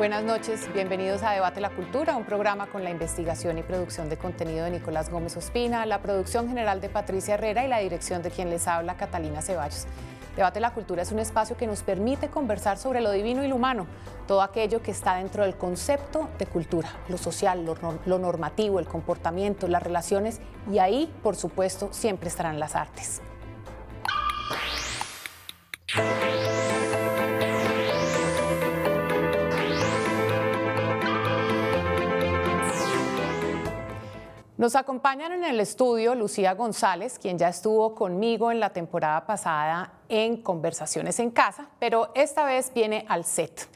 Buenas noches, bienvenidos a Debate la Cultura, un programa con la investigación y producción de contenido de Nicolás Gómez Ospina, la producción general de Patricia Herrera y la dirección de quien les habla, Catalina Ceballos. Debate la Cultura es un espacio que nos permite conversar sobre lo divino y lo humano, todo aquello que está dentro del concepto de cultura, lo social, lo normativo, el comportamiento, las relaciones, y ahí, por supuesto, siempre estarán las artes. Nos acompañan en el estudio Lucía González, quien ya estuvo conmigo en la temporada pasada en Conversaciones en Casa, pero esta vez viene al set.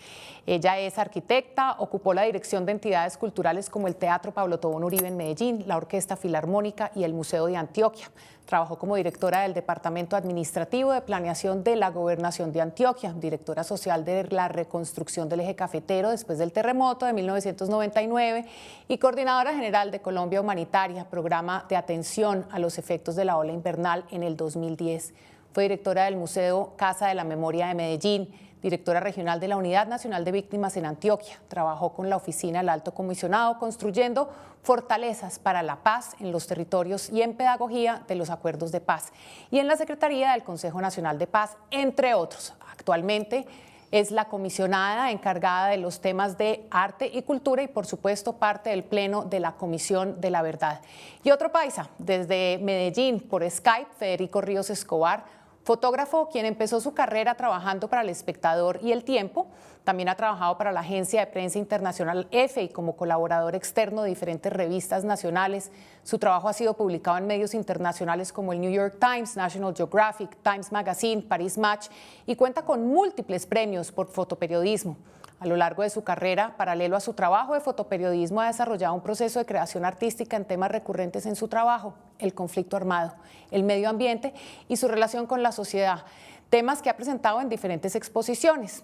Ella es arquitecta, ocupó la dirección de entidades culturales como el Teatro Pablo Tobón Uribe en Medellín, la Orquesta Filarmónica y el Museo de Antioquia. Trabajó como directora del Departamento Administrativo de Planeación de la Gobernación de Antioquia, directora social de la reconstrucción del eje cafetero después del terremoto de 1999 y coordinadora general de Colombia Humanitaria, programa de atención a los efectos de la ola invernal en el 2010. Fue directora del Museo Casa de la Memoria de Medellín, directora regional de la Unidad Nacional de Víctimas en Antioquia. Trabajó con la Oficina del Alto Comisionado construyendo fortalezas para la paz en los territorios y en pedagogía de los acuerdos de paz. Y en la Secretaría del Consejo Nacional de Paz, entre otros. Actualmente es la comisionada encargada de los temas de arte y cultura y, por supuesto, parte del Pleno de la Comisión de la Verdad. Y otro paisa, desde Medellín, por Skype, Federico Ríos Escobar, fotógrafo quien empezó su carrera trabajando para El Espectador y El Tiempo. También ha trabajado para la agencia de prensa internacional EFE y como colaborador externo de diferentes revistas nacionales. Su trabajo ha sido publicado en medios internacionales como el New York Times, National Geographic, Times Magazine, Paris Match y cuenta con múltiples premios por fotoperiodismo. A lo largo de su carrera, paralelo a su trabajo de fotoperiodismo, ha desarrollado un proceso de creación artística en temas recurrentes en su trabajo: el conflicto armado, el medio ambiente y su relación con la sociedad, temas que ha presentado en diferentes exposiciones.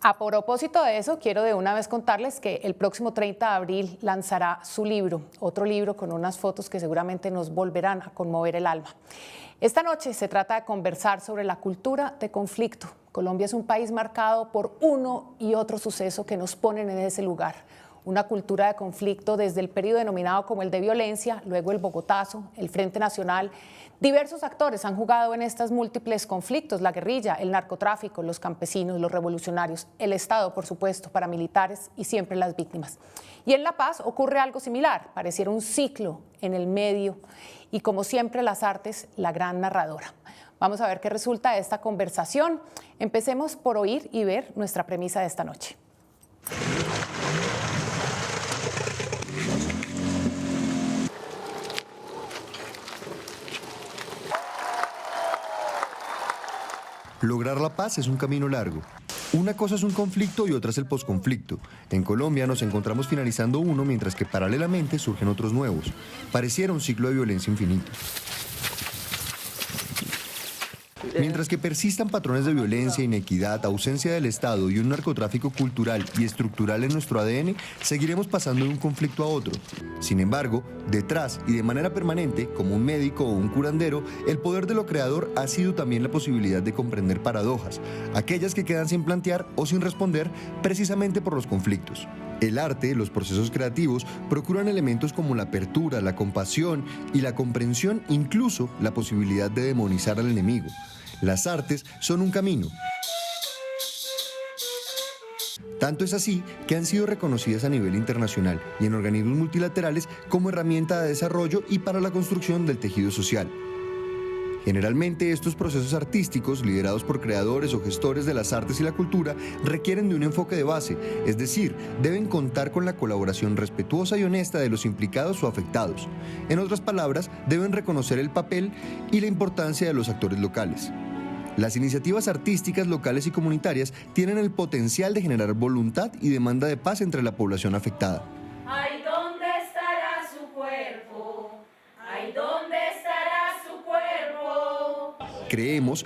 A propósito de eso, quiero de una vez contarles que el próximo 30 de abril lanzará su libro, otro libro con unas fotos que seguramente nos volverán a conmover el alma. Esta noche se trata de conversar sobre la cultura de conflicto. Colombia es un país marcado por uno y otro suceso que nos ponen en ese lugar. Una cultura de conflicto desde el periodo denominado como el de violencia, luego el Bogotazo, el Frente Nacional. Diversos actores han jugado en estos múltiples conflictos: la guerrilla, el narcotráfico, los campesinos, los revolucionarios, el Estado, por supuesto, paramilitares y siempre las víctimas. Y en La Paz ocurre algo similar, pareciera un ciclo en el medio y, como siempre, las artes, la gran narradora. Vamos a ver qué resulta de esta conversación. Empecemos por oír y ver nuestra premisa de esta noche. Lograr la paz es un camino largo. Una cosa es un conflicto y otra es el posconflicto. En Colombia nos encontramos finalizando uno, mientras que paralelamente surgen otros nuevos. Pareciera un ciclo de violencia infinito. Mientras que persistan patrones de violencia, inequidad, ausencia del Estado y un narcotráfico cultural y estructural en nuestro ADN, seguiremos pasando de un conflicto a otro. Sin embargo, detrás y de manera permanente, como un médico o un curandero, el poder de lo creador ha sido también la posibilidad de comprender paradojas, aquellas que quedan sin plantear o sin responder precisamente por los conflictos. El arte, los procesos creativos, procuran elementos como la apertura, la compasión y la comprensión, incluso la posibilidad de demonizar al enemigo. Las artes son un camino. Tanto es así que han sido reconocidas a nivel internacional y en organismos multilaterales como herramienta de desarrollo y para la construcción del tejido social. Generalmente, estos procesos artísticos, liderados por creadores o gestores de las artes y la cultura, requieren de un enfoque de base, es decir, deben contar con la colaboración respetuosa y honesta de los implicados o afectados. En otras palabras, deben reconocer el papel y la importancia de los actores locales. Las iniciativas artísticas locales y comunitarias tienen el potencial de generar voluntad y demanda de paz entre la población afectada. Ay, ¿dónde estará su cuerpo? Ay, ¿dónde estará su cuerpo?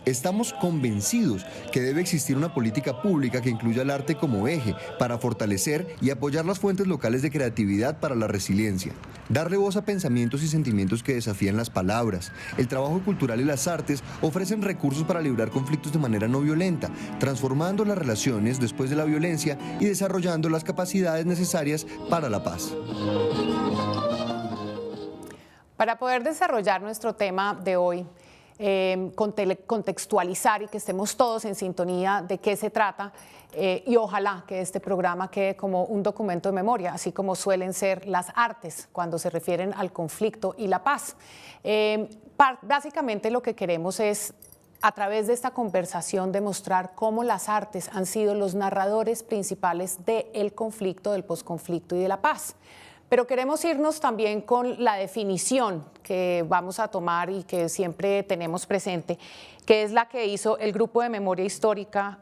Estamos convencidos que debe existir una política pública que incluya el arte como eje para fortalecer y apoyar las fuentes locales de creatividad para la resiliencia, darle voz a pensamientos y sentimientos que desafían las palabras. El trabajo cultural y las artes ofrecen recursos para librar conflictos de manera no violenta, transformando las relaciones después de la violencia y desarrollando las capacidades necesarias para la paz. Para poder desarrollar nuestro tema de hoy, contextualizar y que estemos todos en sintonía de qué se trata, y ojalá que este programa quede como un documento de memoria, así como suelen ser las artes cuando se refieren al conflicto y la paz. Básicamente lo que queremos es, a través de esta conversación, demostrar cómo las artes han sido los narradores principales del conflicto, del posconflicto y de la paz. Pero queremos irnos también con la definición que vamos a tomar y que siempre tenemos presente, que es la que hizo el Grupo de Memoria Histórica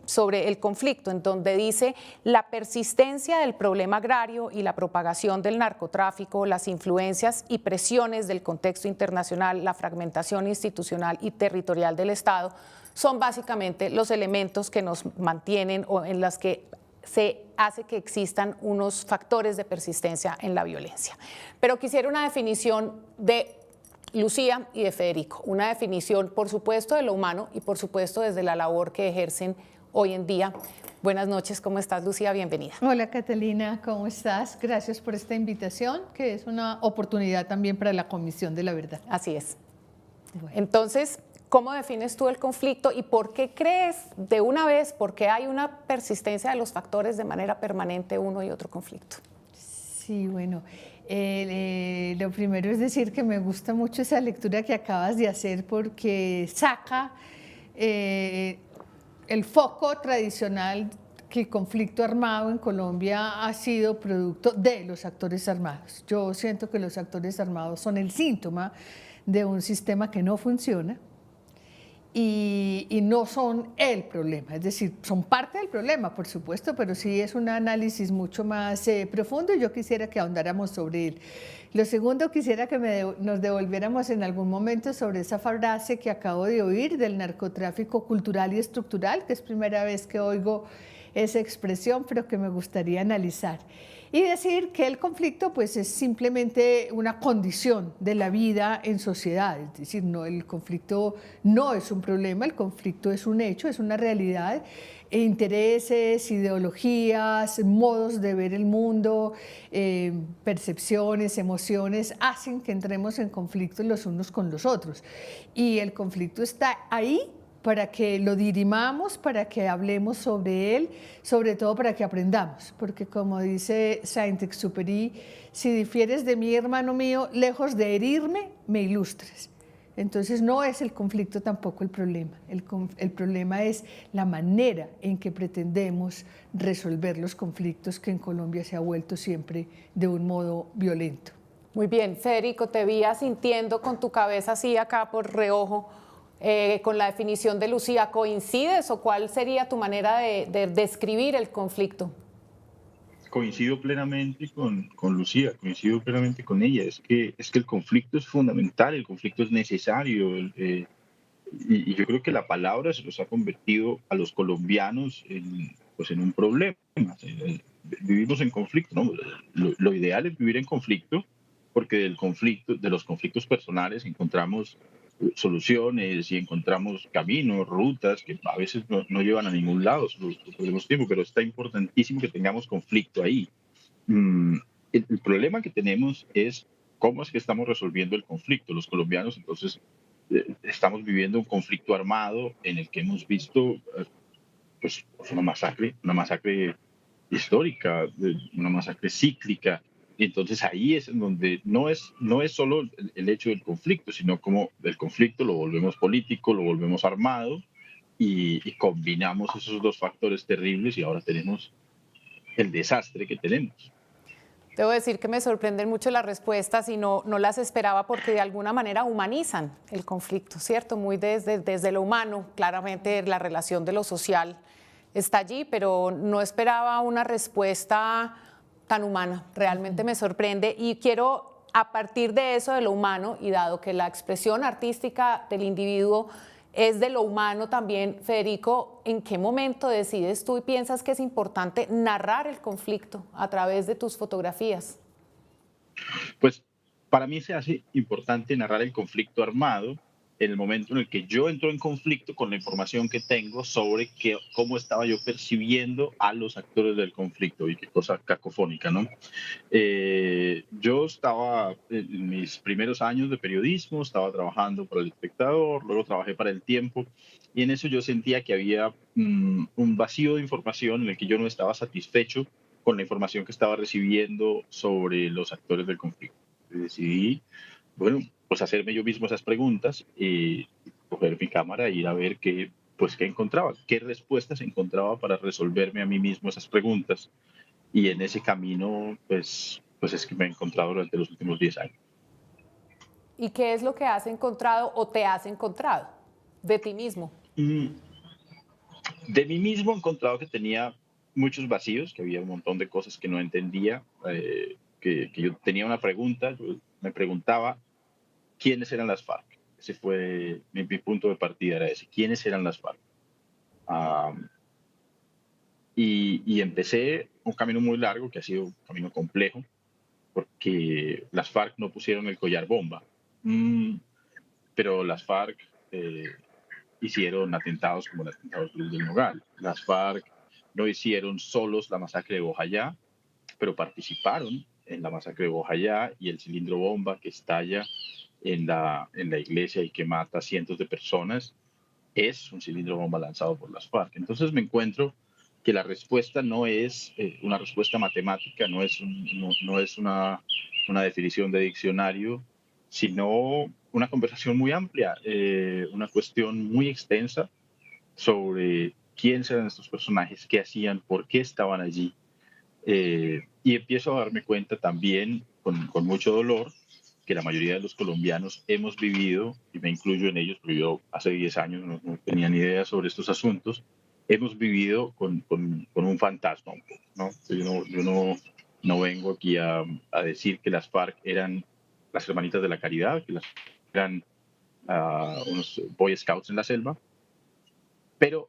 sobre el conflicto, en donde dice: la persistencia del problema agrario y la propagación del narcotráfico, las influencias y presiones del contexto internacional, la fragmentación institucional y territorial del Estado, son básicamente los elementos que nos mantienen o en las que se hace que existan unos factores de persistencia en la violencia. Pero quisiera una definición de Lucía y de Federico, una definición, por supuesto, de lo humano y, por supuesto, desde la labor que ejercen hoy en día. Buenas noches, ¿cómo estás, Lucía? Bienvenida. Hola, Catalina, ¿cómo estás? Gracias por esta invitación, que es una oportunidad también para la Comisión de la Verdad. Así es. Bueno. Entonces, ¿cómo defines tú el conflicto y por qué crees de una vez, por qué hay una persistencia de los factores de manera permanente uno y otro conflicto? Sí, bueno, lo primero es decir que me gusta mucho esa lectura que acabas de hacer porque saca el foco tradicional que el conflicto armado en Colombia ha sido producto de los actores armados. Yo siento que los actores armados son el síntoma de un sistema que no funciona, y no son el problema, es decir, son parte del problema, por supuesto, pero sí es un análisis mucho más profundo y yo quisiera que ahondáramos sobre él. Lo segundo, quisiera que nos devolviéramos en algún momento sobre esa frase que acabo de oír del narcotráfico cultural y estructural, que es primera vez que oigo esa expresión, pero que me gustaría analizar. Y decir que el conflicto pues, es simplemente una condición de la vida en sociedad, es decir, no, el conflicto no es un problema, el conflicto es un hecho, es una realidad. Intereses, ideologías, modos de ver el mundo, percepciones, emociones, hacen que entremos en conflicto los unos con los otros. Y el conflicto está ahí para que lo dirimamos, para que hablemos sobre él, sobre todo para que aprendamos, porque como dice Saint-Exupéry, si difieres de mí, hermano mío, lejos de herirme, me ilustres. Entonces no es el conflicto tampoco el problema, el problema es la manera en que pretendemos resolver los conflictos que en Colombia se ha vuelto siempre de un modo violento. Muy bien, Federico, te vi asintiendo con tu cabeza así acá por reojo. Con la definición de Lucía, ¿coincides o cuál sería tu manera de describir el conflicto? Coincido plenamente con Lucía, coincido plenamente con ella. Es que el conflicto es fundamental, el conflicto es necesario. Y yo creo que la palabra se los ha convertido a los colombianos en un problema. Vivimos en conflicto, ¿no? Lo ideal es vivir en conflicto, porque de los conflictos personales encontramos soluciones y encontramos caminos, rutas que a veces no llevan a ningún lado, solo perdemos tiempo, pero está importantísimo que tengamos conflicto ahí. El problema que tenemos es cómo es que estamos resolviendo el conflicto. Los colombianos, entonces, estamos viviendo un conflicto armado en el que hemos visto pues una masacre histórica, una masacre cíclica. Y entonces ahí es en donde no es solo el hecho del conflicto, sino como el conflicto lo volvemos político, lo volvemos armado y combinamos esos dos factores terribles y ahora tenemos el desastre que tenemos. Debo decir que me sorprenden mucho las respuestas y no las esperaba porque de alguna manera humanizan el conflicto, ¿cierto? Muy desde lo humano, claramente la relación de lo social está allí, pero no esperaba una respuesta tan humana. Realmente me sorprende y quiero a partir de eso, de lo humano, y dado que la expresión artística del individuo es de lo humano también, Federico, ¿en qué momento decides tú y piensas que es importante narrar el conflicto a través de tus fotografías? Pues para mí se hace importante narrar el conflicto armado en el momento en el que yo entro en conflicto con la información que tengo sobre cómo estaba yo percibiendo a los actores del conflicto, y qué cosa cacofónica, ¿no? Yo estaba en mis primeros años de periodismo, estaba trabajando para El Espectador, luego trabajé para El Tiempo, y en eso yo sentía que había un vacío de información en el que yo no estaba satisfecho con la información que estaba recibiendo sobre los actores del conflicto. Decidí, bueno, pues hacerme yo mismo esas preguntas y coger mi cámara e ir a ver qué encontraba, qué respuestas encontraba para resolverme a mí mismo esas preguntas. Y en ese camino, pues es que me he encontrado durante los últimos 10 años. ¿Y qué es lo que has encontrado o te has encontrado de ti mismo? Mm, De mí mismo he encontrado que tenía muchos vacíos, que había un montón de cosas que no entendía, que yo tenía una pregunta, yo me preguntaba quiénes eran las FARC. Ese fue mi punto de partida, era ese, quiénes eran las FARC. Ah, y empecé un camino muy largo, que ha sido un camino complejo, porque las FARC no pusieron el collar bomba, pero las FARC hicieron atentados como el atentado de Cruz del Nogal. Las FARC no hicieron solos la masacre de Bojayá, pero participaron en la masacre de Bojayá, y el cilindro bomba que estalla en la iglesia y que mata a cientos de personas es un cilindro bomba lanzado por las FARC. Entonces me encuentro que la respuesta no es una respuesta matemática, no es una definición de diccionario, sino una conversación muy amplia, una cuestión muy extensa sobre quiénes eran estos personajes, qué hacían, por qué estaban allí. Y empiezo a darme cuenta también, con mucho dolor, que la mayoría de los colombianos hemos vivido, y me incluyo en ellos, porque yo hace 10 años no tenía ni idea sobre estos asuntos, hemos vivido con un fantasma un poco, ¿no? Yo no vengo aquí a decir que las FARC eran las hermanitas de la caridad, que eran unos Boy Scouts en la selva, pero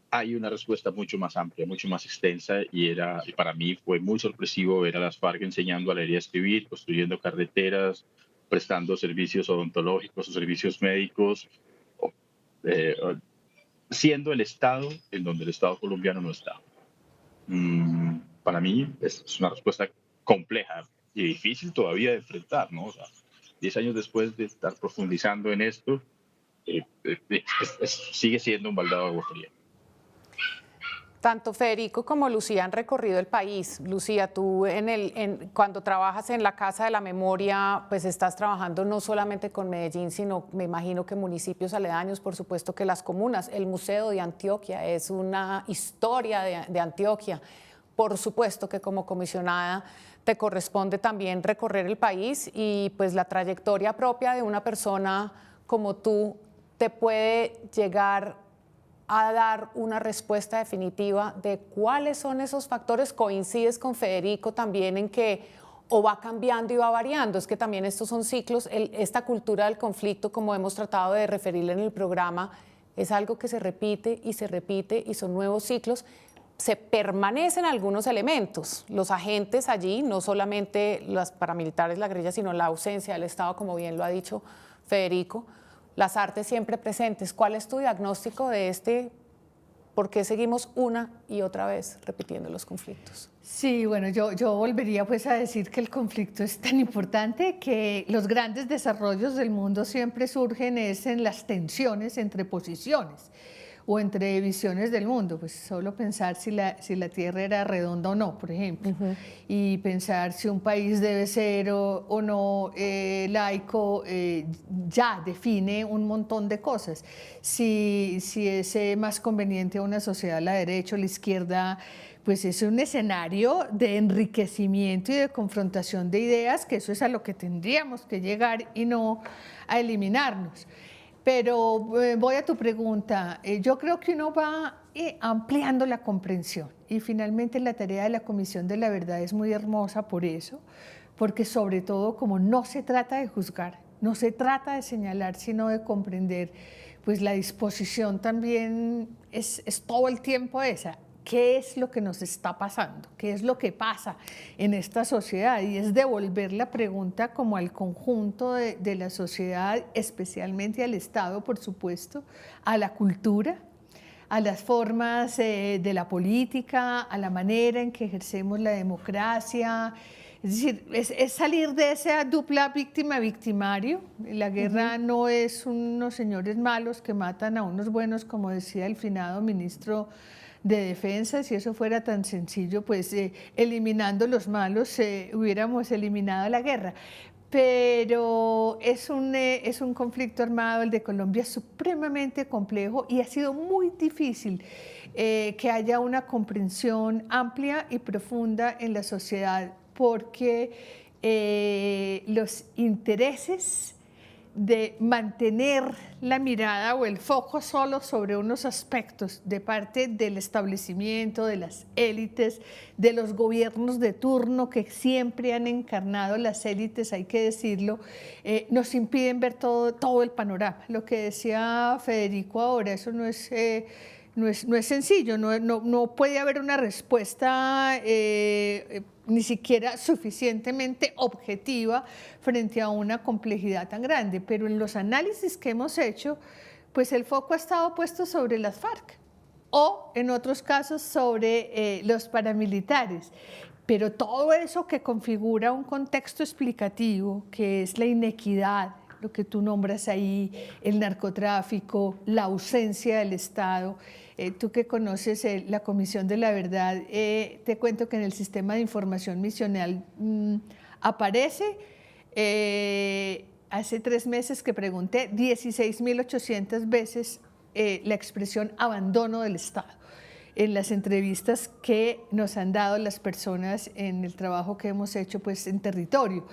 hay una respuesta mucho más amplia, mucho más extensa, y para mí fue muy sorpresivo ver a las FARC enseñando a leer y a escribir, construyendo carreteras, prestando servicios odontológicos o servicios médicos, eh, siendo el Estado en donde el Estado colombiano no está. Para mí es una respuesta compleja y difícil todavía de enfrentar, ¿no? O sea, 10 años después de estar profundizando en esto, sigue siendo un baldado de agua fría. Tanto Federico como Lucía han recorrido el país. Lucía, tú cuando trabajas en la Casa de la Memoria, pues estás trabajando no solamente con Medellín, sino me imagino que municipios aledaños, por supuesto que las comunas. El Museo de Antioquia es una historia de Antioquia. Por supuesto que como comisionada te corresponde también recorrer el país, y pues la trayectoria propia de una persona como tú te puede llegar a dar una respuesta definitiva de cuáles son esos factores. Coincides con Federico también en que o va cambiando y va variando, es que también estos son ciclos, esta cultura del conflicto, como hemos tratado de referirle en el programa, es algo que se repite y son nuevos ciclos. Se permanecen algunos elementos, los agentes allí, no solamente los paramilitares, la guerrilla, sino la ausencia del Estado, como bien lo ha dicho Federico, las artes siempre presentes. ¿Cuál es tu diagnóstico de por qué seguimos una y otra vez repitiendo los conflictos? Sí, bueno, yo volvería pues a decir que el conflicto es tan importante, que los grandes desarrollos del mundo siempre surgen en las tensiones entre posiciones o entre visiones del mundo. Pues solo pensar si la Tierra era redonda o no, por ejemplo, y pensar si un país debe ser o no laico, ya define un montón de cosas. Si es más conveniente a una sociedad a la derecha o la izquierda, pues es un escenario de enriquecimiento y de confrontación de ideas, que eso es a lo que tendríamos que llegar y no a eliminarnos. Pero voy a tu pregunta. Yo creo que uno va ampliando la comprensión, y finalmente la tarea de la Comisión de la Verdad es muy hermosa por eso, porque sobre todo como no se trata de juzgar, no se trata de señalar, sino de comprender, pues la disposición también es todo el tiempo esa. ¿Qué es lo que nos está pasando? ¿Qué es lo que pasa en esta sociedad? Y es devolver la pregunta como al conjunto de la sociedad, especialmente al Estado, por supuesto, a la cultura, a las formas de la política, a la manera en que ejercemos la democracia. Es decir, es salir de esa dupla víctima-victimario. La guerra no es unos señores malos que matan a unos buenos, como decía el finado ministro de Defensa. Si eso fuera tan sencillo, pues eliminando los malos hubiéramos eliminado la guerra. Pero es un conflicto armado, el de Colombia, supremamente complejo, y ha sido muy difícil que haya una comprensión amplia y profunda en la sociedad, porque los intereses de mantener la mirada o el foco solo sobre unos aspectos de parte del establecimiento, de las élites, de los gobiernos de turno que siempre han encarnado las élites, hay que decirlo, nos impiden ver todo el panorama. Lo que decía Federico ahora, eso no es sencillo, no puede haber una respuesta ni siquiera suficientemente objetiva frente a una complejidad tan grande, pero en los análisis que hemos hecho, pues el foco ha estado puesto sobre las FARC o en otros casos sobre los paramilitares. Pero todo eso que configura un contexto explicativo, que es la inequidad, lo que tú nombras ahí, el narcotráfico, la ausencia del Estado. Tú que conoces la Comisión de la Verdad, te cuento que en el sistema de información misional aparece, hace 3 meses que pregunté, 16.800 veces la expresión abandono del Estado en las entrevistas que nos han dado las personas en el trabajo que hemos hecho pues, en territorio.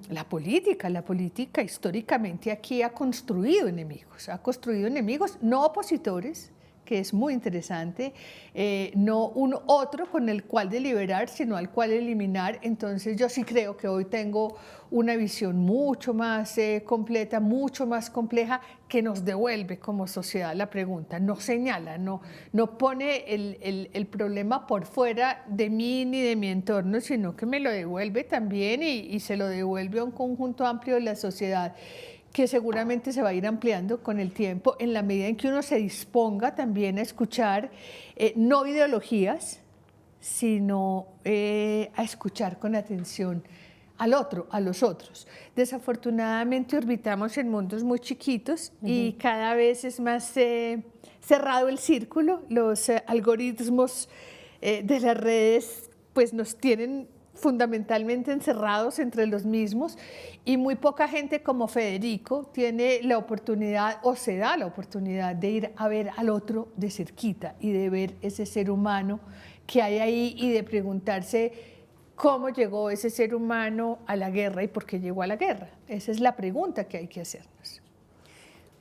La política históricamente aquí ha construido enemigos no opositores, que es muy interesante, no un otro con el cual deliberar, sino al cual eliminar. Entonces yo sí creo que hoy tengo una visión mucho más completa, mucho más compleja, que nos devuelve como sociedad la pregunta, no señala, no pone el problema por fuera de mí ni de mi entorno, sino que me lo devuelve también y se lo devuelve a un conjunto amplio de la sociedad, que seguramente se va a ir ampliando con el tiempo en la medida en que uno se disponga también a escuchar no ideologías, sino a escuchar con atención al otro, a los otros. Desafortunadamente orbitamos en mundos muy chiquitos y cada vez es más cerrado el círculo. Los algoritmos de las redes pues nos tienen fundamentalmente encerrados entre los mismos, y muy poca gente como Federico tiene la oportunidad o se da la oportunidad de ir a ver al otro de cerquita y de ver ese ser humano que hay ahí y de preguntarse cómo llegó ese ser humano a la guerra y por qué llegó a la guerra. Esa es la pregunta que hay que hacernos.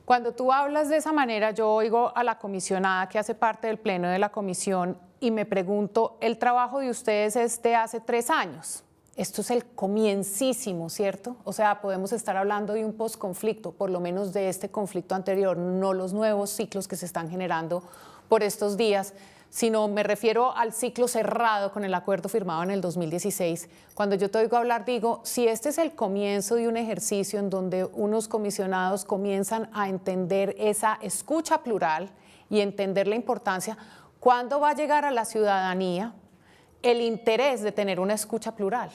Cuando tú hablas de esa manera, yo oigo a la comisionada que hace parte del pleno de la comisión y me pregunto, el trabajo de ustedes es de hace 3 años. Esto es el comiencísimo, ¿cierto? O sea, podemos estar hablando de un posconflicto, por lo menos de este conflicto anterior, no los nuevos ciclos que se están generando por estos días, sino me refiero al ciclo cerrado con el acuerdo firmado en el 2016. Cuando yo te oigo hablar, digo, si este es el comienzo de un ejercicio en donde unos comisionados comienzan a entender esa escucha plural y entender la importancia, ¿cuándo va a llegar a la ciudadanía el interés de tener una escucha plural?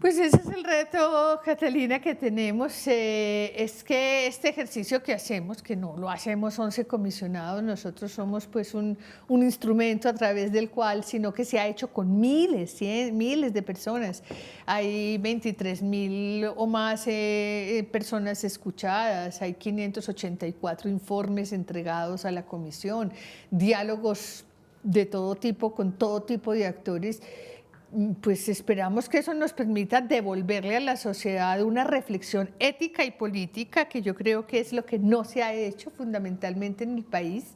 Pues ese es el reto, Catalina, que tenemos, es que este ejercicio que hacemos, que no lo hacemos 11 comisionados, nosotros somos pues un instrumento a través del cual, sino que se ha hecho con miles de personas. Hay 23.000 o más personas escuchadas, hay 584 informes entregados a la comisión, diálogos de todo tipo, con todo tipo de actores. Pues esperamos que eso nos permita devolverle a la sociedad una reflexión ética y política, que yo creo que es lo que no se ha hecho fundamentalmente en el país.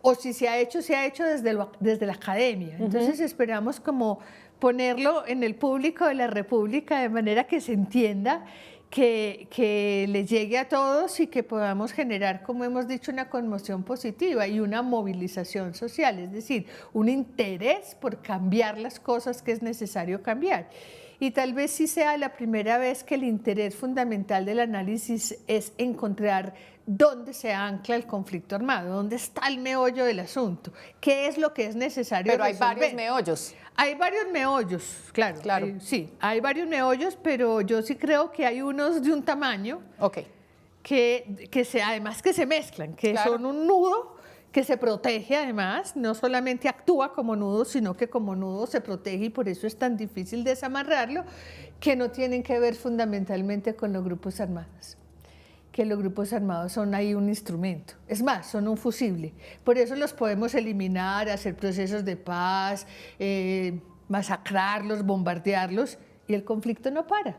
o si se ha hecho desde la academia. Entonces esperamos como ponerlo en el público de la República de manera que se entienda, que le llegue a todos y que podamos generar, como hemos dicho, una conmoción positiva y una movilización social, es decir, un interés por cambiar las cosas que es necesario cambiar. Y tal vez sí sea la primera vez que el interés fundamental del análisis es encontrar dónde se ancla el conflicto armado, dónde está el meollo del asunto, qué es lo que es necesario Pero hay resolver. varios meollos. Hay varios meollos, claro. Sí, hay varios meollos, pero yo sí creo que hay unos de un tamaño Ok. además que se mezclan, que Claro. son un nudo que se protege además, no solamente actúa como nudo, sino que como nudo se protege y por eso es tan difícil desamarrarlo, que no tienen que ver fundamentalmente con los grupos armados. Que los grupos armados son ahí un instrumento, es más, son un fusible. Por eso los podemos eliminar, hacer procesos de paz, masacrarlos, bombardearlos, y el conflicto no para.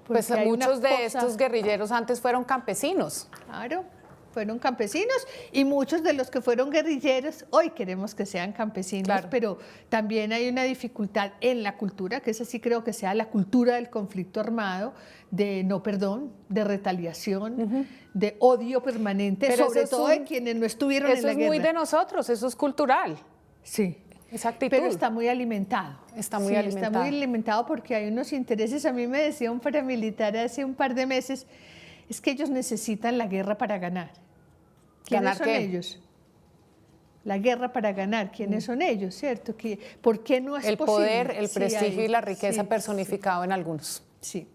Pues Porque hay una muchos de cosa- estos guerrilleros antes fueron campesinos. Claro, fueron campesinos y muchos de los que fueron guerrilleros hoy queremos que sean campesinos, Claro. pero también hay una dificultad en la cultura, que esa sí creo que sea la cultura del conflicto armado, de no perdón, de retaliación, de odio permanente, Pero sobre eso es todo un- de quienes no estuvieron en Eso la es guerra. muy de nosotros, eso es cultural. Sí. Esa actitud. Pero está muy alimentado. Está muy Sí, alimentado. Está muy alimentado porque hay unos intereses. A mí me decía un paramilitar hace un par de meses, es que ellos necesitan la guerra para ganar. ¿Quiénes ¿Ganar son qué? ellos? La guerra para ganar. ¿Quiénes son ellos, cierto? ¿Por qué no es El posible? poder, el Sí, prestigio hay- y la riqueza sí, personificado en algunos. Sí.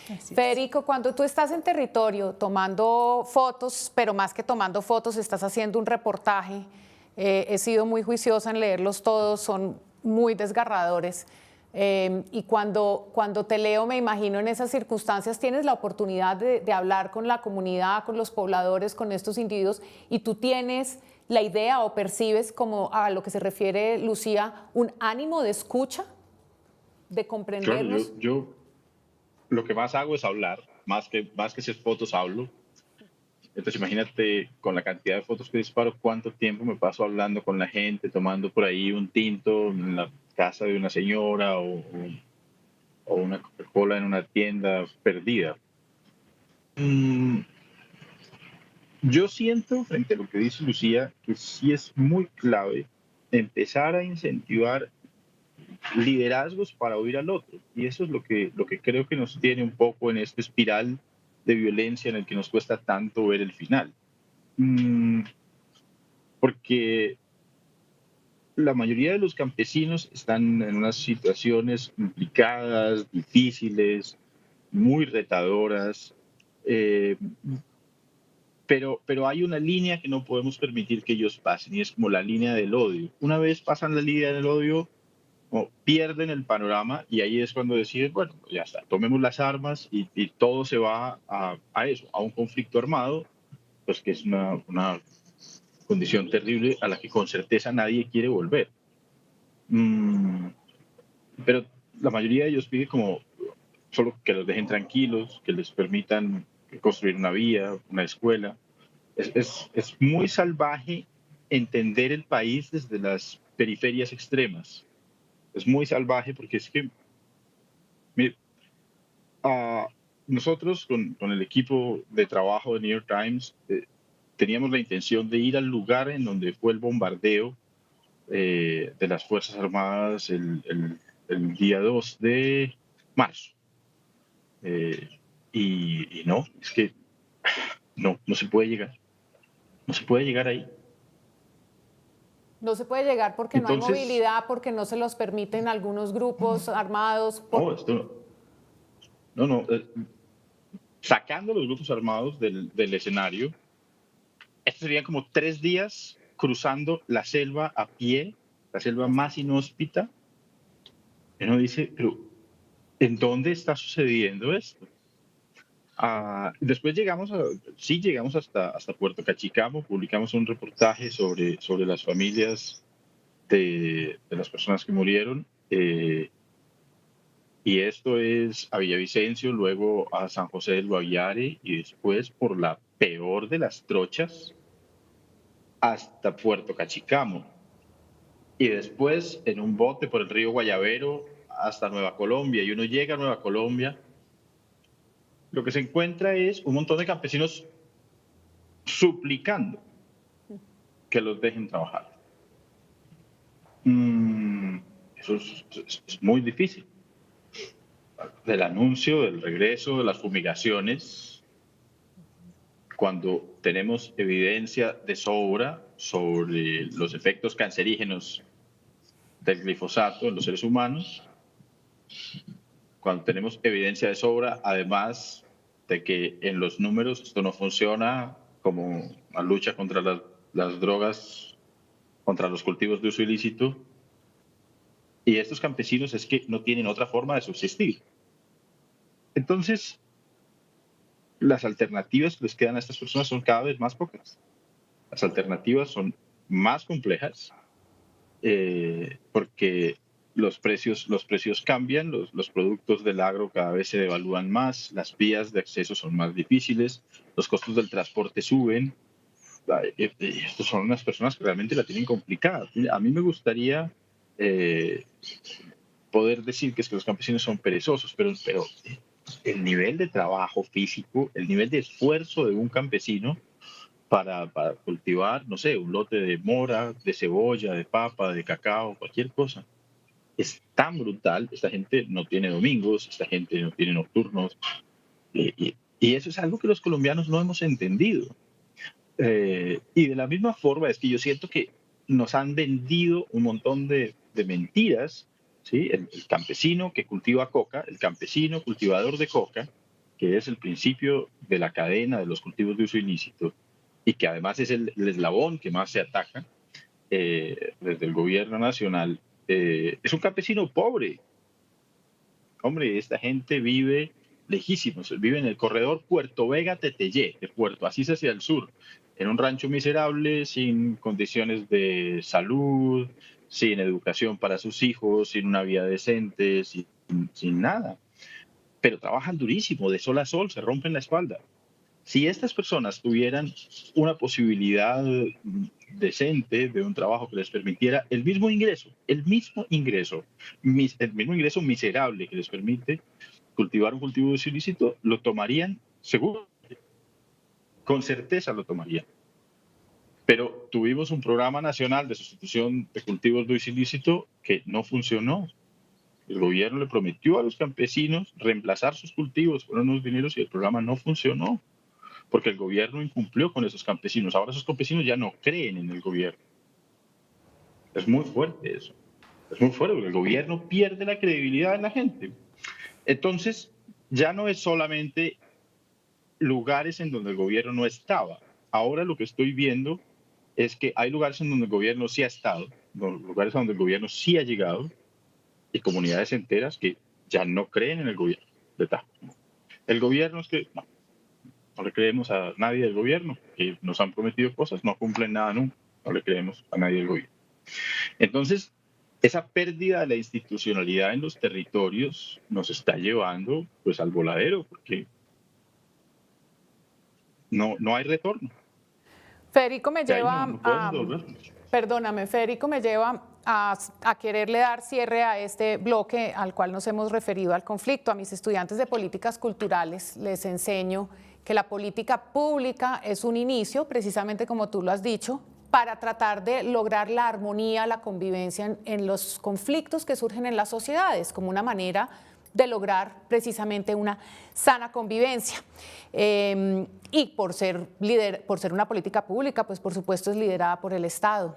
Así es. Federico, cuando tú estás en territorio tomando fotos, pero más que tomando fotos, estás haciendo un reportaje, he sido muy juiciosa en leerlos todos, son muy desgarradores. Y cuando te leo, me imagino en esas circunstancias, tienes la oportunidad de hablar con la comunidad, con los pobladores, con estos individuos, y tú tienes la idea o percibes, como a lo que se refiere Lucía, un ánimo de escucha, de Claro, comprenderlos. yo lo que más hago es hablar, más que hacer fotos hablo. Entonces imagínate con la cantidad de fotos que disparo, cuánto tiempo me paso hablando con la gente, tomando por ahí un tinto en la casa de una señora o una Coca-Cola en una tienda perdida. Yo siento, frente a lo que dice Lucía, que sí es muy clave empezar a incentivar liderazgos para oír al otro. Y eso es lo que creo que nos tiene un poco en esta espiral de violencia en el que nos cuesta tanto ver el final. Porque la mayoría de los campesinos están en unas situaciones complicadas, difíciles, muy retadoras, pero hay una línea que no podemos permitir que ellos pasen y es como la línea del odio. Una vez pasan la línea del odio, pierden el panorama y ahí es cuando deciden, bueno, ya está, tomemos las armas y todo se va a eso, a un conflicto armado, pues que es una condición terrible a la que con certeza nadie quiere volver. Pero la mayoría de ellos pide como solo que los dejen tranquilos, que les permitan construir una vía, una escuela. Es muy salvaje entender el país desde las periferias extremas. Es muy salvaje porque es que, mire, nosotros con el equipo de trabajo de New York Times teníamos la intención de ir al lugar en donde fue el bombardeo de las Fuerzas Armadas el día 2 de marzo. Y no, es que no se puede llegar. No se puede llegar ahí. No se puede llegar porque no hay Entonces- movilidad, porque no se los permiten algunos grupos armados. No, esto no. Sacando los grupos armados del escenario, esto serían como 3 días cruzando la selva a pie, la selva más inhóspita. Y uno dice, pero ¿en dónde está sucediendo esto? Después llegamos hasta Puerto Cachicamo, publicamos un reportaje sobre las familias de las personas que murieron. Y esto es a Villavicencio, luego a San José del Guaviare y después por la peor de las trochas hasta Puerto Cachicamo y después en un bote por el río Guayavero hasta Nueva Colombia. Y uno llega a Nueva Colombia, lo que se encuentra es un montón de campesinos suplicando que los dejen trabajar. Eso es muy difícil. Del anuncio, del regreso, de las fumigaciones, cuando tenemos evidencia de sobra sobre los efectos cancerígenos del glifosato en los seres humanos, cuando tenemos evidencia de sobra, además de que en los números esto no funciona como la lucha contra las drogas, contra los cultivos de uso ilícito, y estos campesinos es que no tienen otra forma de subsistir. Entonces, las alternativas que les quedan a estas personas son cada vez más pocas. Las alternativas son más complejas porque los precios cambian, los productos del agro cada vez se devalúan más, las vías de acceso son más difíciles, los costos del transporte suben. Estos son unas personas que realmente la tienen complicada. A mí me gustaría poder decir que es que los campesinos son perezosos, pero el nivel de trabajo físico, el nivel de esfuerzo de un campesino para cultivar, no sé, un lote de mora, de cebolla, de papa, de cacao, cualquier cosa, es tan brutal. Esta gente no tiene domingos, esta gente no tiene nocturnos, y eso es algo que los colombianos no hemos entendido. Y de la misma forma es que yo siento que nos han vendido un montón de mentiras, ¿sí? El campesino que cultiva coca, el campesino cultivador de coca, que es el principio de la cadena de los cultivos de uso ilícito y que además es el eslabón que más se ataca desde el gobierno nacional, es un campesino pobre. Hombre, esta gente vive lejísimos, vive en el corredor Puerto Vega-Teteyé, de Puerto Asís hacia el sur, en un rancho miserable, sin condiciones de salud, sin educación para sus hijos, sin una vida decente, sin nada. Pero trabajan durísimo, de sol a sol, se rompen la espalda. Si estas personas tuvieran una posibilidad decente de un trabajo que les permitiera el mismo ingreso miserable que les permite cultivar un cultivo de uso ilícito, lo tomarían seguro, con certeza lo tomarían. Pero tuvimos un programa nacional de sustitución de cultivos de uso ilícito que no funcionó. El gobierno le prometió a los campesinos reemplazar sus cultivos con unos dineros y el programa no funcionó, porque el gobierno incumplió con esos campesinos. Ahora esos campesinos ya no creen en el gobierno. Es muy fuerte eso. Es muy fuerte porque el gobierno pierde la credibilidad en la gente. Entonces, ya no es solamente lugares en donde el gobierno no estaba. Ahora lo que estoy viendo es que hay lugares en donde el gobierno sí ha estado, lugares donde el gobierno sí ha llegado, y comunidades enteras que ya no creen en el gobierno de Tajo. El gobierno es que no le creemos a nadie del gobierno, que nos han prometido cosas, no cumplen nada nunca, no le creemos a nadie del gobierno. Entonces, esa pérdida de la institucionalidad en los territorios nos está llevando pues al voladero, porque no hay retorno. Federico me lleva Federico me lleva a quererle dar cierre a este bloque al cual nos hemos referido al conflicto. A mis estudiantes de políticas culturales les enseño que la política pública es un inicio, precisamente como tú lo has dicho, para tratar de lograr la armonía, la convivencia en los conflictos que surgen en las sociedades, como una manera de lograr precisamente una sana convivencia. Y por ser una política pública, pues por supuesto es liderada por el Estado,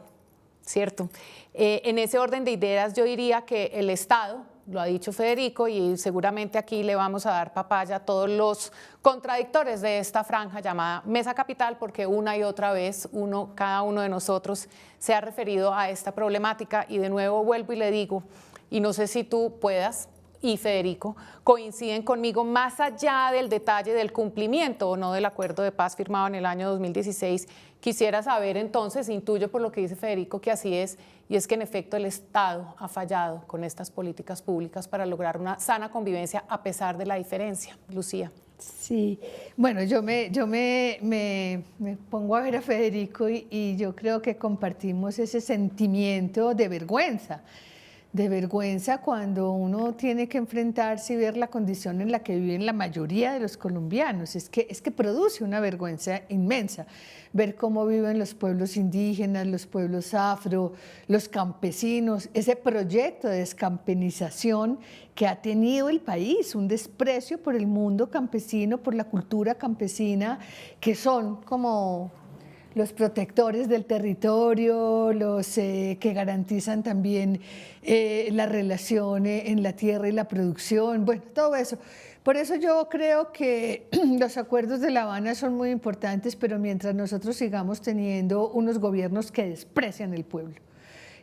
¿cierto? En ese orden de ideas yo diría que el Estado, lo ha dicho Federico, y seguramente aquí le vamos a dar papaya a todos los contradictores de esta franja llamada Mesa Capital, porque una y otra vez cada uno de nosotros se ha referido a esta problemática, y de nuevo vuelvo y le digo, y no sé si tú puedas y Federico coinciden conmigo, más allá del detalle del cumplimiento o no del acuerdo de paz firmado en el año 2016, quisiera saber entonces, intuyo por lo que dice Federico que así es, y es que en efecto el Estado ha fallado con estas políticas públicas para lograr una sana convivencia a pesar de la diferencia. Lucía. Sí, bueno, me pongo a ver a Federico y yo creo que compartimos ese sentimiento de vergüenza cuando uno tiene que enfrentarse y ver la condición en la que viven la mayoría de los colombianos. Es que produce una vergüenza inmensa ver cómo viven los pueblos indígenas, los pueblos afro, los campesinos, ese proyecto de descampenización que ha tenido el país, un desprecio por el mundo campesino, por la cultura campesina, que son como los protectores del territorio, los que garantizan también la relación en la tierra y la producción, bueno, todo eso. Por eso yo creo que los acuerdos de La Habana son muy importantes, pero mientras nosotros sigamos teniendo unos gobiernos que desprecian el pueblo,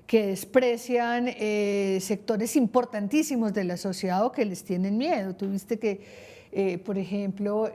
que desprecian sectores importantísimos de la sociedad o que les tienen miedo. Tuviste que, por ejemplo,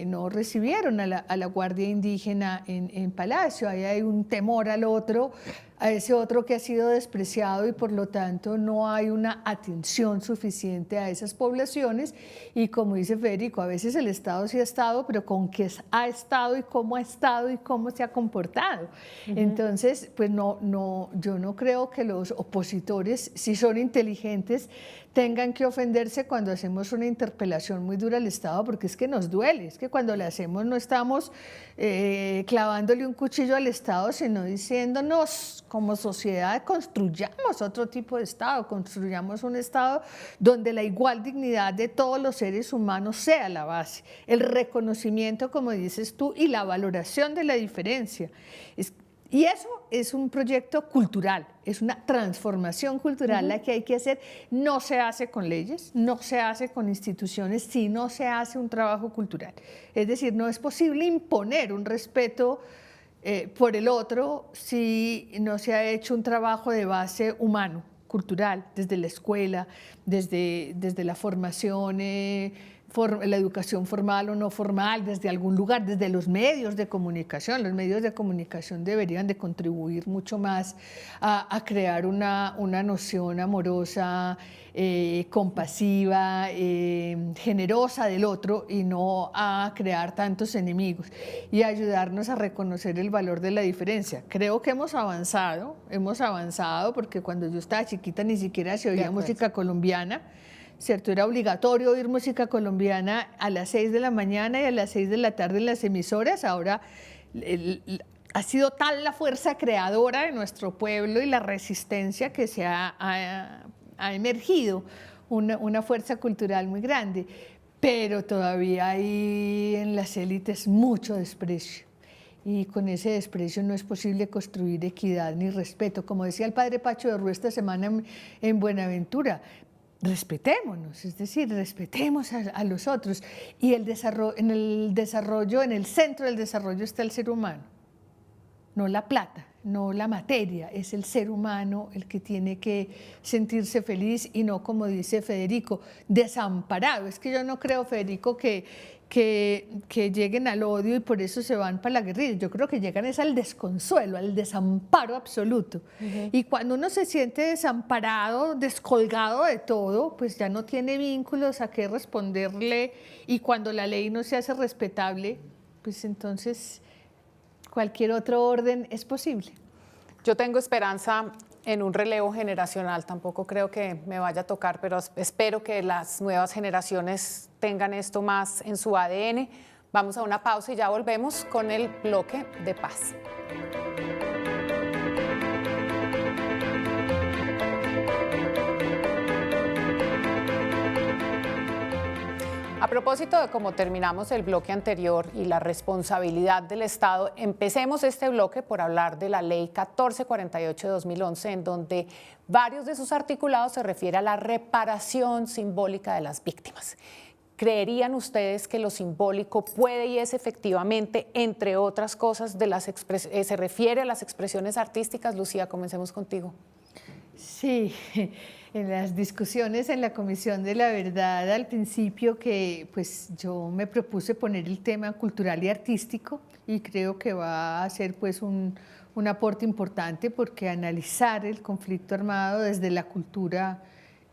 no recibieron a la Guardia Indígena en Palacio. Ahí hay un temor al otro, a ese otro que ha sido despreciado y por lo tanto no hay una atención suficiente a esas poblaciones. Y como dice Federico, a veces el Estado sí ha estado, pero con qué ha estado y cómo se ha comportado. Entonces, pues yo no creo que los opositores, si son inteligentes, tengan que ofenderse cuando hacemos una interpelación muy dura al Estado, porque es que nos duele, es que cuando la hacemos no estamos clavándole un cuchillo al Estado, sino diciéndonos como sociedad construyamos otro tipo de Estado, construyamos un Estado donde la igual dignidad de todos los seres humanos sea la base, el reconocimiento, como dices tú, y la valoración de la diferencia. Y eso es un proyecto cultural, es una transformación cultural la que hay que hacer. No se hace con leyes, no se hace con instituciones, si no se hace un trabajo cultural. Es decir, no es posible imponer un respeto por el otro si no se ha hecho un trabajo de base humano, cultural, desde la escuela, desde la formación, la educación formal o no formal, desde algún lugar, desde los medios de comunicación. Los medios de comunicación deberían de contribuir mucho más a crear una noción amorosa, compasiva, generosa del otro y no a crear tantos enemigos y ayudarnos a reconocer el valor de la diferencia. Creo que hemos avanzado porque cuando yo estaba chiquita ni siquiera se oía música colombiana. ¿Cierto? Era obligatorio oír música colombiana a las 6 de la mañana y a las 6 de la tarde en las emisoras. Ahora ha sido tal la fuerza creadora de nuestro pueblo y la resistencia que se ha emergido una fuerza cultural muy grande, pero todavía hay en las élites mucho desprecio. Y con ese desprecio no es posible construir equidad ni respeto. Como decía el padre Pacho de Rúa esta semana en Buenaventura, respetémonos, es decir, respetemos a los otros. Y en el centro del desarrollo está el ser humano, no la plata, no la materia, es el ser humano el que tiene que sentirse feliz y no, como dice Federico, desamparado. Es que yo no creo, Federico, que lleguen al odio y por eso se van para la guerrilla. Yo creo que llegan es al desconsuelo, al desamparo absoluto. Y cuando uno se siente desamparado, descolgado de todo, pues ya no tiene vínculos a qué responderle, y cuando la ley no se hace respetable, pues entonces cualquier otro orden es posible. Yo tengo esperanza en un relevo generacional, tampoco creo que me vaya a tocar, pero espero que las nuevas generaciones tengan esto más en su ADN. Vamos a una pausa y ya volvemos con el bloque de paz. A propósito de cómo terminamos el bloque anterior y la responsabilidad del Estado, empecemos este bloque por hablar de la Ley 1448 de 2011, en donde varios de sus articulados se refieren a la reparación simbólica de las víctimas. ¿Creerían ustedes que lo simbólico puede y es efectivamente, entre otras cosas, se refiere a las expresiones artísticas? Lucía, comencemos contigo. Sí, en las discusiones en la Comisión de la Verdad al principio que pues yo me propuse poner el tema cultural y artístico y creo que va a ser pues un aporte importante porque analizar el conflicto armado desde la cultura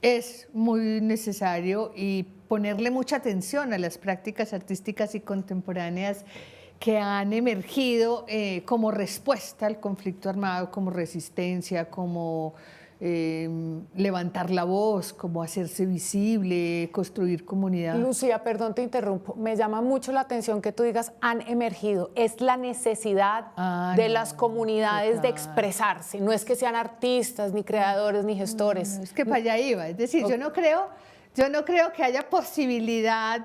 es muy necesario y ponerle mucha atención a las prácticas artísticas y contemporáneas que han emergido como respuesta al conflicto armado, como resistencia, como levantar la voz, como hacerse visible, construir comunidad. Lucía, perdón, te interrumpo. Me llama mucho la atención que tú digas han emergido. Es la necesidad de las comunidades de expresarse. No es que sean artistas, ni creadores, ni gestores. Es que para allá iba. Es decir, yo no creo que haya posibilidad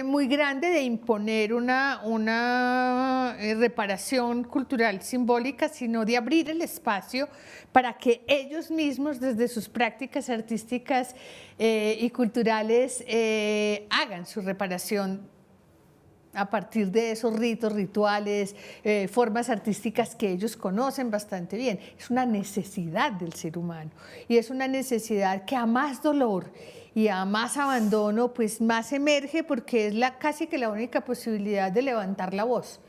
muy grande de imponer una reparación cultural simbólica, sino de abrir el espacio para que ellos mismos, desde sus prácticas artísticas y culturales, hagan su reparación a partir de esos ritos, rituales, formas artísticas que ellos conocen bastante bien. Es una necesidad del ser humano y es una necesidad que a más dolor y a más abandono, pues más emerge, porque es casi que la única posibilidad de levantar la voz,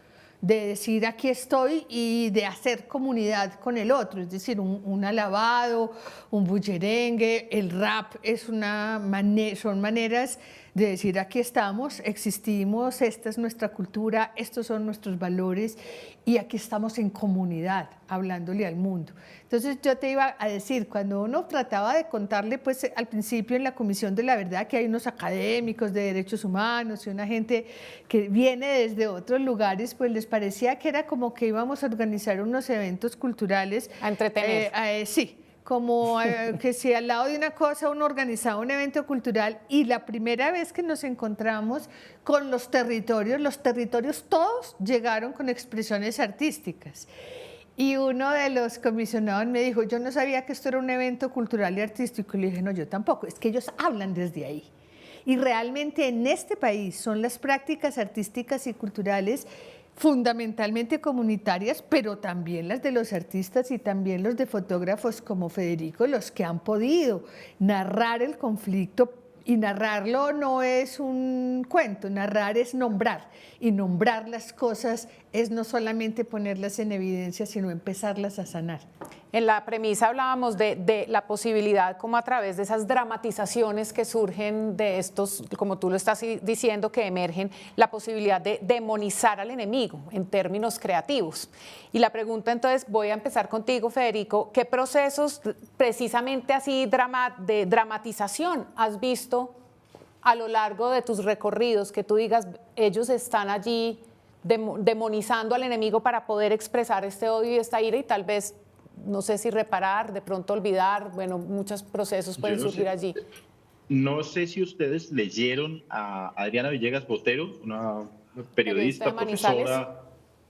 de decir aquí estoy y de hacer comunidad con el otro, es decir, un alabado, un bullerengue, el rap son maneras de decir aquí estamos, existimos, esta es nuestra cultura, estos son nuestros valores y aquí estamos en comunidad, hablándole al mundo. Entonces yo te iba a decir, cuando uno trataba de contarle, pues al principio en la Comisión de la Verdad, que hay unos académicos de derechos humanos y una gente que viene desde otros lugares, pues les parecía que era como que íbamos a organizar unos eventos culturales. A entretener. Sí. Como que si al lado de una cosa uno organizaba un evento cultural, y la primera vez que nos encontramos con los territorios todos llegaron con expresiones artísticas. Y uno de los comisionados me dijo, yo no sabía que esto era un evento cultural y artístico. Y le dije, no, yo tampoco, es que ellos hablan desde ahí. Y realmente en este país son las prácticas artísticas y culturales fundamentalmente comunitarias, pero también las de los artistas y también los de fotógrafos como Federico, los que han podido narrar el conflicto. Y narrarlo no es un cuento, narrar es nombrar, y nombrar las cosas es no solamente ponerlas en evidencia, sino empezarlas a sanar. En la premisa hablábamos de la posibilidad, como a través de esas dramatizaciones que surgen de estos, como tú lo estás diciendo, que emergen, la posibilidad de demonizar al enemigo en términos creativos. Y la pregunta entonces, voy a empezar contigo, Federico, ¿qué procesos precisamente así de dramatización has visto a lo largo de tus recorridos, que tú digas, ellos están allí demonizando al enemigo para poder expresar este odio y esta ira y tal vez, no sé si reparar, de pronto olvidar, bueno, muchos procesos pueden surgir allí? No sé si ustedes leyeron a Adriana Villegas Botero, una periodista, profesora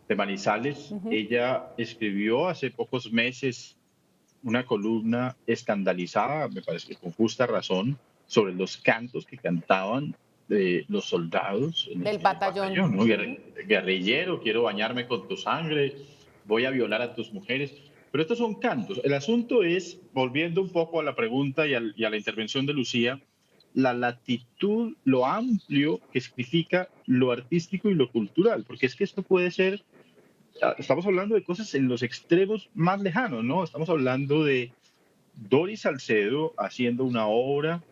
de Manizales. Ella escribió hace pocos meses una columna escandalizada, me parece que con justa razón, sobre los cantos que cantaban los soldados en el batallón, ¿no? Guerrillero, quiero bañarme con tu sangre, voy a violar a tus mujeres. Pero estos son cantos. El asunto es, volviendo un poco a la pregunta y a la intervención de Lucía, la latitud, lo amplio que significa lo artístico y lo cultural, porque es que esto puede ser, estamos hablando de cosas en los extremos más lejanos, ¿no? Estamos hablando de Doris Salcedo haciendo una obra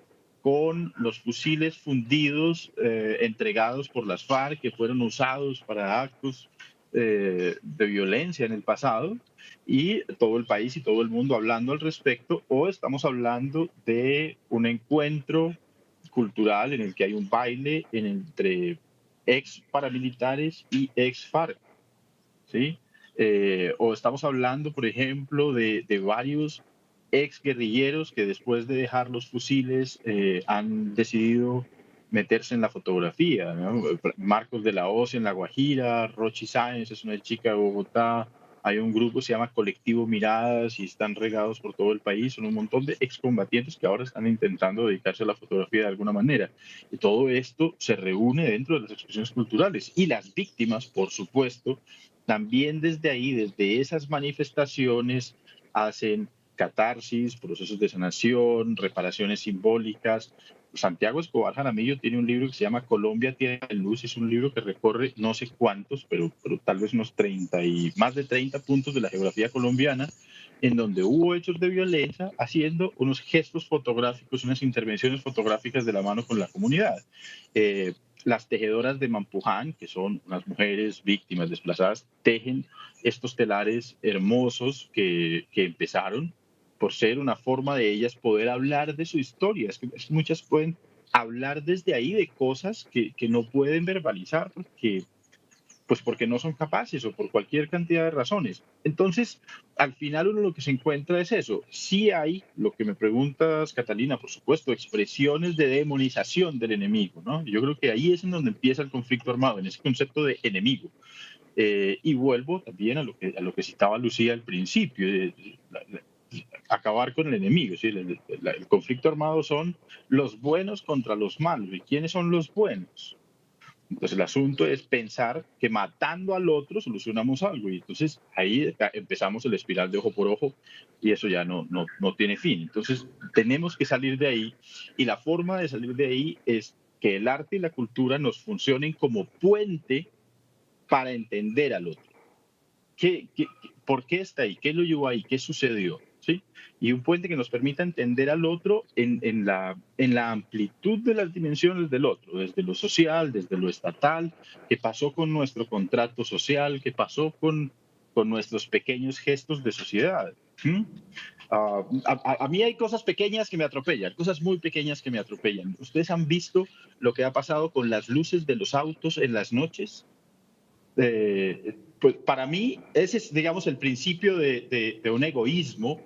con los fusiles fundidos entregados por las FARC, que fueron usados para actos de violencia en el pasado, y todo el país y todo el mundo hablando al respecto, o estamos hablando de un encuentro cultural en el que hay un baile entre ex paramilitares y ex FARC, ¿sí? O estamos hablando, por ejemplo, de varios ex guerrilleros que después de dejar los fusiles han decidido meterse en la fotografía, ¿no? Marcos de la Hoz en La Guajira, Rochi Sáenz es una chica de Bogotá, hay un grupo que se llama Colectivo Miradas y están regados por todo el país, son un montón de excombatientes que ahora están intentando dedicarse a la fotografía de alguna manera. Y todo esto se reúne dentro de las expresiones culturales y las víctimas, por supuesto, también desde ahí, desde esas manifestaciones, hacen catarsis, procesos de sanación, reparaciones simbólicas. Santiago Escobar Jaramillo tiene un libro que se llama Colombia, Tierra de Luz. Es un libro que recorre no sé cuántos, pero tal vez unos 30 y más de 30 puntos de la geografía colombiana, en donde hubo hechos de violencia, haciendo unos gestos fotográficos, unas intervenciones fotográficas de la mano con la comunidad. Las tejedoras de Mampuján, que son unas mujeres víctimas desplazadas, tejen estos telares hermosos que empezaron por ser una forma de ellas poder hablar de su historia. Es que muchas pueden hablar desde ahí de cosas que no pueden verbalizar porque no son capaces o por cualquier cantidad de razones. Entonces, al final uno lo que se encuentra es eso. Sí hay, lo que me preguntas, Catalina, por supuesto, expresiones de demonización del enemigo, ¿no? Yo creo que ahí es en donde empieza el conflicto armado, en ese concepto de enemigo. Y vuelvo también a lo que citaba Lucía al principio, acabar con el enemigo. ¿Sí? El conflicto armado son los buenos contra los malos. ¿Y quiénes son los buenos? Entonces el asunto es pensar que matando al otro solucionamos algo, y entonces ahí empezamos el espiral de ojo por ojo, y eso ya no tiene fin. Entonces tenemos que salir de ahí, y la forma de salir de ahí es que el arte y la cultura nos funcionen como puente para entender al otro. ¿Por qué está ahí? ¿Qué lo llevó ahí? ¿Qué sucedió? ¿Sí? Y un puente que nos permita entender al otro en la amplitud de las dimensiones del otro, desde lo social, desde lo estatal, qué pasó con nuestro contrato social, qué pasó con nuestros pequeños gestos de sociedad. A mí hay cosas pequeñas que me atropellan, cosas muy pequeñas que me atropellan. ¿Ustedes han visto lo que ha pasado con las luces de los autos en las noches? Pues para mí ese es, digamos, el principio de un egoísmo.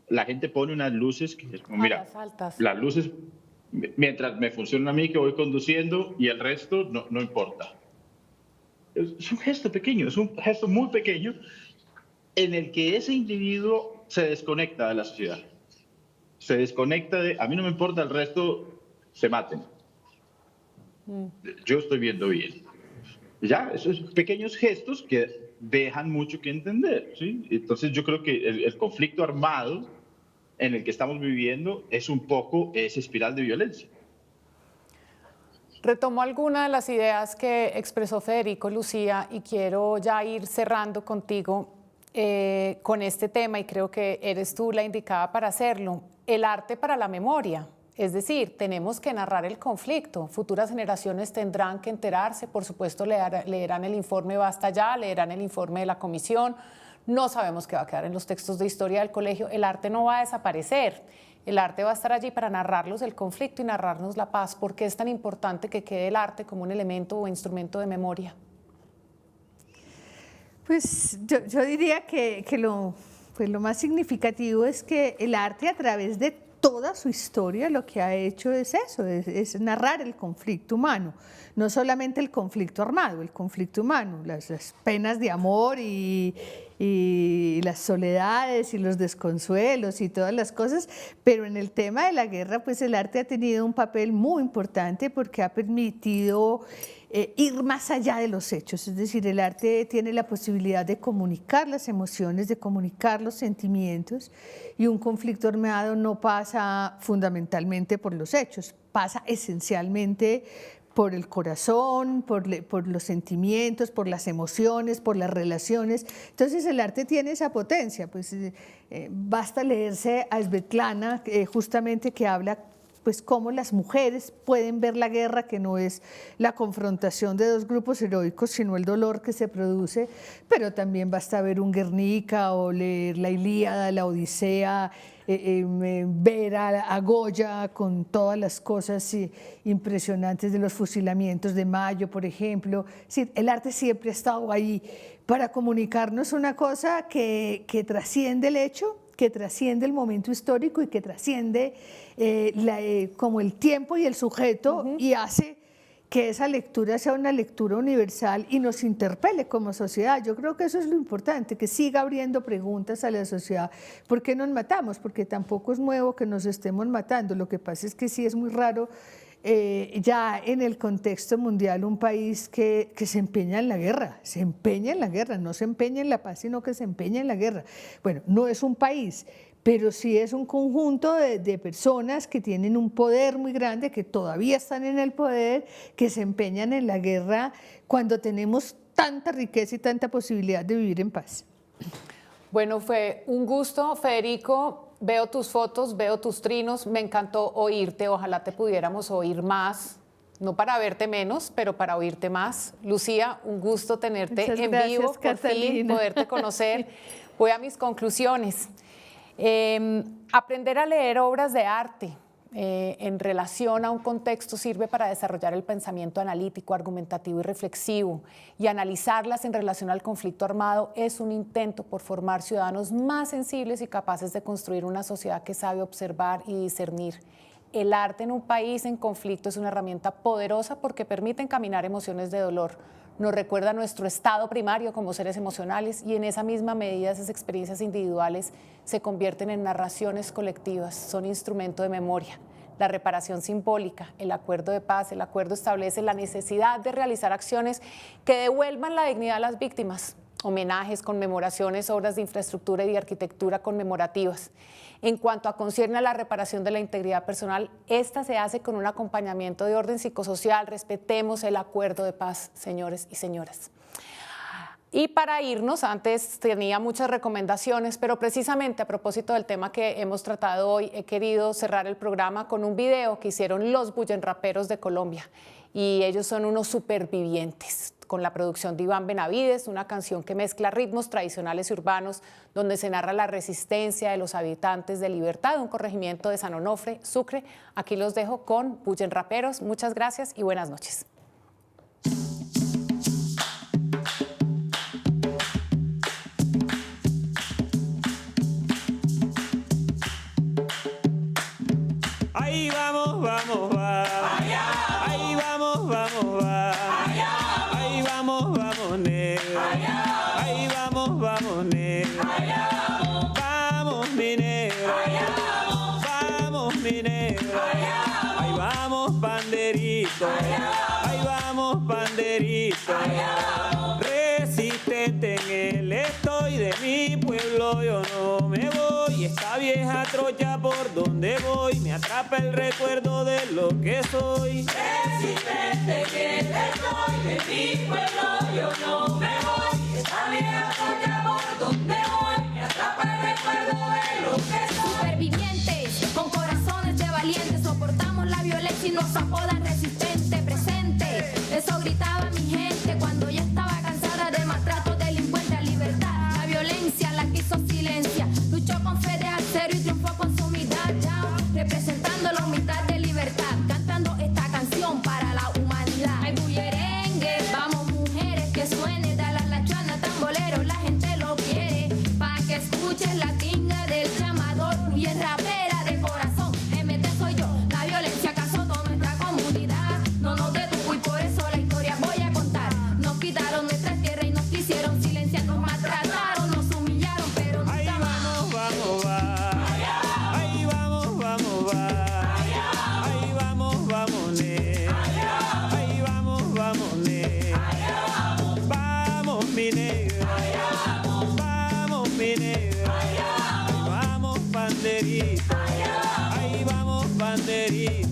La gente pone unas luces que es como, mira, las luces mientras me funcionan a mí que voy conduciendo, y el resto no importa. Es un gesto pequeño, es un gesto muy pequeño en el que ese individuo se desconecta de la sociedad. Se desconecta a mí no me importa, el resto se maten. Yo estoy viendo bien. Ya, esos pequeños gestos que dejan mucho que entender, ¿sí? Entonces yo creo que el conflicto armado en el que estamos viviendo es un poco esa espiral de violencia. Retomo algunas de las ideas que expresó Federico, Lucía, y quiero ya ir cerrando contigo con este tema, y creo que eres tú la indicada para hacerlo. El arte para la memoria. Es decir, tenemos que narrar el conflicto. Futuras generaciones tendrán que enterarse, por supuesto leerán el informe Basta Ya, leerán el informe de la comisión. No sabemos qué va a quedar en los textos de historia del colegio. El arte no va a desaparecer. El arte va a estar allí para narrarlos el conflicto y narrarnos la paz. ¿Por qué es tan importante que quede el arte como un elemento o instrumento de memoria? Pues yo diría que lo más significativo es que el arte, a través de toda su historia, lo que ha hecho es eso, es narrar el conflicto humano, no solamente el conflicto armado, el conflicto humano, las penas de amor y las soledades y los desconsuelos y todas las cosas, pero en el tema de la guerra, pues el arte ha tenido un papel muy importante porque ha permitido ir más allá de los hechos, es decir, el arte tiene la posibilidad de comunicar las emociones, de comunicar los sentimientos, y un conflicto armado no pasa fundamentalmente por los hechos, pasa esencialmente por el corazón, por los sentimientos, por las emociones, por las relaciones. Entonces el arte tiene esa potencia, pues basta leerse a Svetlana, justamente, que habla pues cómo las mujeres pueden ver la guerra, que no es la confrontación de dos grupos heroicos, sino el dolor que se produce, pero también basta ver un Guernica o leer la Ilíada, la Odisea, ver a Goya con todas las cosas impresionantes de los fusilamientos de Mayo, por ejemplo. Sí, el arte siempre ha estado ahí para comunicarnos una cosa que trasciende el hecho, que trasciende el momento histórico y que trasciende como el tiempo y el sujeto, y hace que esa lectura sea una lectura universal y nos interpele como sociedad. Yo creo que eso es lo importante, que siga abriendo preguntas a la sociedad. ¿Por qué nos matamos? Porque tampoco es nuevo que nos estemos matando. Lo que pasa es que sí es muy raro ya en el contexto mundial un país que se empeña en la guerra, no se empeña en la paz, sino que se empeña en la guerra. Bueno, no es un país, pero sí es un conjunto de personas que tienen un poder muy grande, que todavía están en el poder, que se empeñan en la guerra cuando tenemos tanta riqueza y tanta posibilidad de vivir en paz. Bueno, fue un gusto, Federico. Veo tus fotos, veo tus trinos. Me encantó oírte. Ojalá te pudiéramos oír más. No para verte menos, pero para oírte más. Lucía, un gusto tenerte Muchas en gracias, vivo, por fin, Catalina. poderte conocer. Voy a mis conclusiones. Aprender a leer obras de arte en relación a un contexto sirve para desarrollar el pensamiento analítico, argumentativo y reflexivo, y analizarlas en relación al conflicto armado es un intento por formar ciudadanos más sensibles y capaces de construir una sociedad que sabe observar y discernir. El arte en un país en conflicto es una herramienta poderosa porque permite encaminar emociones de dolor. Nos recuerda nuestro estado primario como seres emocionales y en esa misma medida esas experiencias individuales se convierten en narraciones colectivas, son instrumento de memoria. La reparación simbólica, el acuerdo de paz, el acuerdo establece la necesidad de realizar acciones que devuelvan la dignidad a las víctimas, homenajes, conmemoraciones, obras de infraestructura y de arquitectura conmemorativas. En cuanto a concierne a la reparación de la integridad personal, esta se hace con un acompañamiento de orden psicosocial. Respetemos el acuerdo de paz, señores y señoras. Y para irnos, antes tenía muchas recomendaciones, pero precisamente a propósito del tema que hemos tratado hoy, he querido cerrar el programa con un video que hicieron los bullenraperos de Colombia. Y ellos son unos supervivientes, con la producción de Iván Benavides, una canción que mezcla ritmos tradicionales y urbanos, donde se narra la resistencia de los habitantes de Libertad, un corregimiento de San Onofre, Sucre. Aquí los dejo con bullenraperos. Muchas gracias y buenas noches. Ahí vamos, vamos, va. Ahí vamos, vamos, va. Ahí vamos, vamos, negro. Ahí vamos, vamos, negro. Vamos, mi negro. Vamos, mi negro. Ahí vamos, banderito. Ahí vamos, banderito. Resistente en el estoy de mi pueblo, yo no me voy. Esta vieja trocha por donde voy me atrapa el recuerdo de lo que soy. Resistente que estoy de mi pueblo, yo no me voy. Esta vieja trocha por donde voy me atrapa el recuerdo de lo que soy. Supervivientes, con corazones de valientes, soportamos la violencia y nos apodan resistente, presente. Eso gritaba mi gente cuando ya estaba cansada de maltrato, delincuente a libertad. La violencia la quiso silencia, luchó con fe de acero y triunfó con su humildad, ya, representando la humildad de libertad, cantando esta canción para la humanidad. Hay bullerengue, vamos mujeres, que suene, da la chana, tambolero, la gente lo quiere, pa' que escuches la tinga del llamador, y es rapera de corazón, MT soy yo, la violencia que azotó nuestra comunidad, no nos detuvo y por eso la historia voy a contar. Nos quitaron nuestra tierra y nos quisieron silenciar, nos maltrataron, nos humillaron, pero Ahí nunca más. vamos, vamos, va. Ahí vamos, vamos, va. Ahí vamos, vamos, ne. Ahí vamos, vamos, ne. Vamos, mi negro. Vamos, mi negro. Ahí vamos, banderito. Ahí vamos, banderito.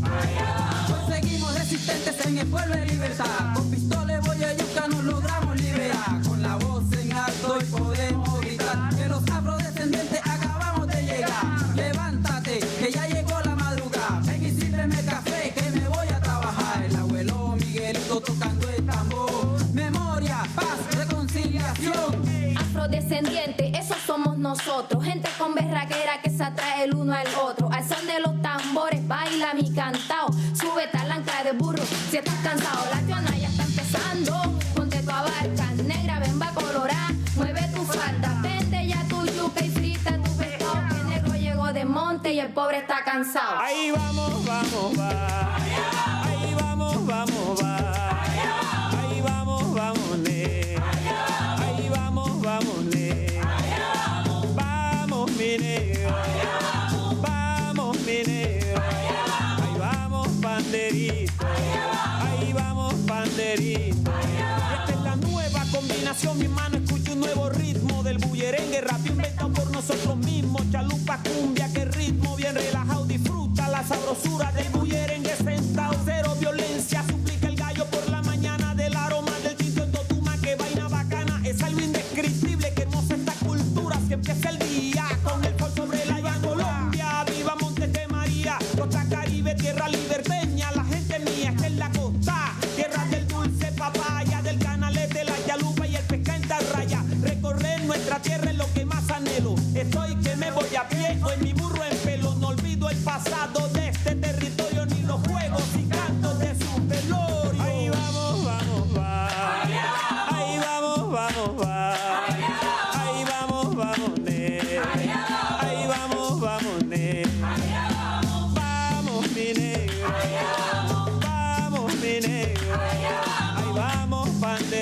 Hoy seguimos resistentes en el pueblo de libertad. Con pistola, boya y yuca nos logramos liberar. Con la voz en alto y podemos gritar que los afrodescendientes acabamos de llegar. Levántate, que ya llegó la madrugada. Ven y sírveme café, que me voy a trabajar. El abuelo Miguelito tocando el tambor. Memoria, paz, reconciliación. Afrodescendiente, esos somos nosotros, gente con berraquera que se atrae el uno al otro. Al son de los tambores, baila mi cantao, sube talanca de burro, si estás cansado, la tiona ya está empezando. Ponte tu abarca, negra, ven va colorá, mueve tu falda, vende ya tu yuca y frita tu pescado, que el negro llegó de monte y el pobre está cansado. Ahí vamos, vamos, va. Ahí vamos, vamos, va. Ahí vamos, vamos, ne. Ahí vamos, vamos, ne. Vamos, mi negro. Vamos, mi negro. Ahí vamos, banderito. Ahí vamos, banderito. Y esta es la nueva combinación, mi hermano, escucha un nuevo ritmo del bullerengue, rap inventado por nosotros mismos, chalupa, cumbia, que ritmo bien relajado, disfruta la sabrosura del bullerengue sentado, cero violencia, suplica el gallo por la mañana, del aroma del tinto en Totuma, que vaina bacana, es algo indescriptible, que hermosa esta cultura, si empieza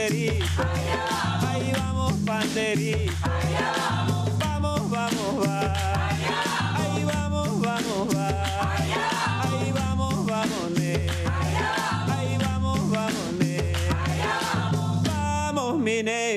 panderito. Ahí vamos, panderito. Vamos, vamos, va. Ahí vamos, vamos, va. Ahí vamos, vámonos. Ahí vamos, vámonos. Vamos, mi negro.